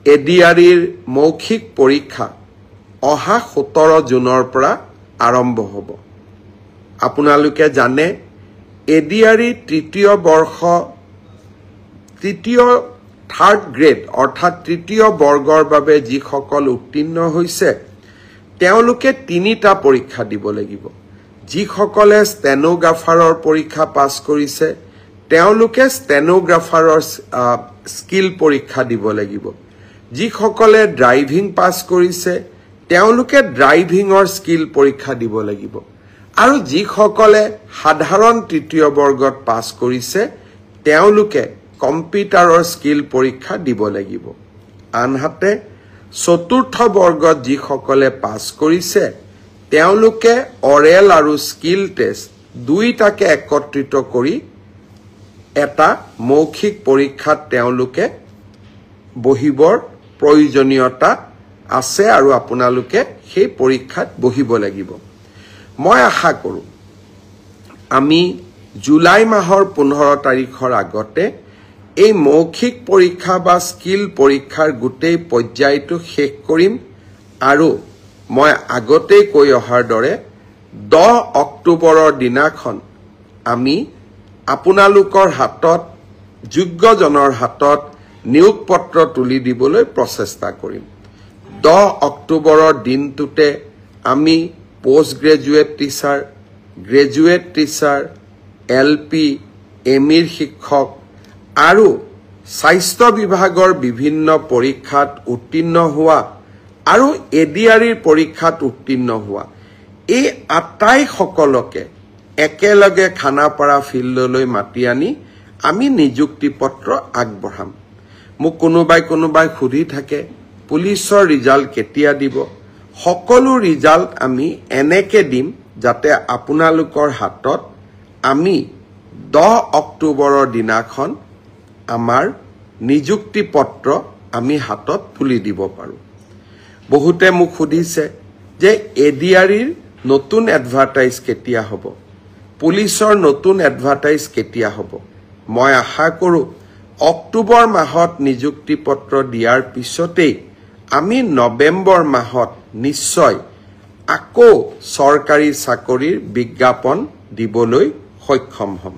এডিআৰিৰ মৌখিক পৰীক্ষা অহা 17 জুনৰ পৰা আৰম্ভ হ'ব। আপোনালোকে জানে এডিআৰি থাৰ্ড গ্ৰেড অৰ্থাৎ তৃতীয় বৰ্গৰ বাবে যিসকল উত্তীৰ্ণ হৈছে তেওঁলোকে 3টা পৰীক্ষা দিব লাগিব। যিসকলে ষ্টেনোগ্ৰাফাৰৰ পৰীক্ষা পাছ কৰিছে তেওঁলোকে ষ্টেনোগ্ৰাফাৰৰ স্কিল পৰীক্ষা দিব লাগিব। যিসকলে ড্ৰাইভিং পাছ কৰিছে তেওঁলোকে ড্ৰাইভিঙৰ স্কিল পৰীক্ষা দিব লাগিব। আৰু যিসকলে সাধাৰণ তৃতীয় বৰ্গত পাছ কৰিছে তেওঁলোকে কম্পিউটাৰৰ স্কিল পৰীক্ষা দিব লাগিব। আনহাতে চতুৰ্থ বৰ্গত যিসকলে পাছ কৰিছে তেওঁলোকে অৰেল আৰু স্কিল টেষ্ট দুইটাকে একত্ৰিত কৰি এটা মৌখিক পৰীক্ষাত তেওঁলোকে বহিবৰ প্ৰয়োজনীয়তা আছে আৰু আপোনালোকে সেই পৰীক্ষাত বহিব লাগিব। মই আশা কৰোঁ আমি জুলাই মাহৰ 15 তাৰিখৰ আগতে এই মৌখিক পৰীক্ষা বা স্কিল পৰীক্ষাৰ গোটেই পৰ্যায়টো শেষ কৰিম আৰু মই আগতেই কৈ অহাৰ দৰে 10 অক্টোবৰৰ দিনাখন আমি আপোনালোকৰ হাতত যোগ্যজনৰ হাতত নিয়োগ পত্ৰ তুলি দিবলৈ প্ৰচেষ্টা কৰিম। 10 অক্টোবৰৰ দিনটোতে আমি post graduate teacher, graduate teacher, LP, এমিৰ শিক্ষক আৰু স্বাস্থ্য বিভাগৰ বিভিন্ন পৰীক্ষাত উত্তীৰ্ণ হোৱা আৰু এডিআৰিৰ পৰীক্ষাত উত্তীৰ্ণ হোৱা এই আটাইসকলকে একেলগে খানাপাৰা ফিল্ডলৈ মাতি আনি আমি নিযুক্তি পত্ৰ আগবঢ়াম। মোক কোনোবাই সুধি থাকে পুলিচৰ ৰিজাল্ট কেতিয়া দিব? সকলো ৰিজাল্ট আমি এনেকে দিম যাতে আপোনালোকৰ হাতত আমি 10 অক্টোবৰৰ দিনাখন আমাৰ নিযুক্তি পত্ৰ আমি হাতত তুলি দিব পাৰোঁ। বহুতে মোক সুধিছে যে এডিআৰিৰ নতুন এডভাৰটাইজ কেতিয়া হ'ব, পুলিচৰ নতুন এডভাৰটাইজ কেতিয়া হ'ব? মই আশা কৰোঁ অক্টোবৰ মাহত নিযুক্তি পত্ৰ দিয়াৰ পিছতেই আমি নৱেম্বৰ মাহত নিশ্চয় আকৌ চৰকাৰী চাকৰিৰ বিজ্ঞাপন দিবলৈ সক্ষম হ'ম।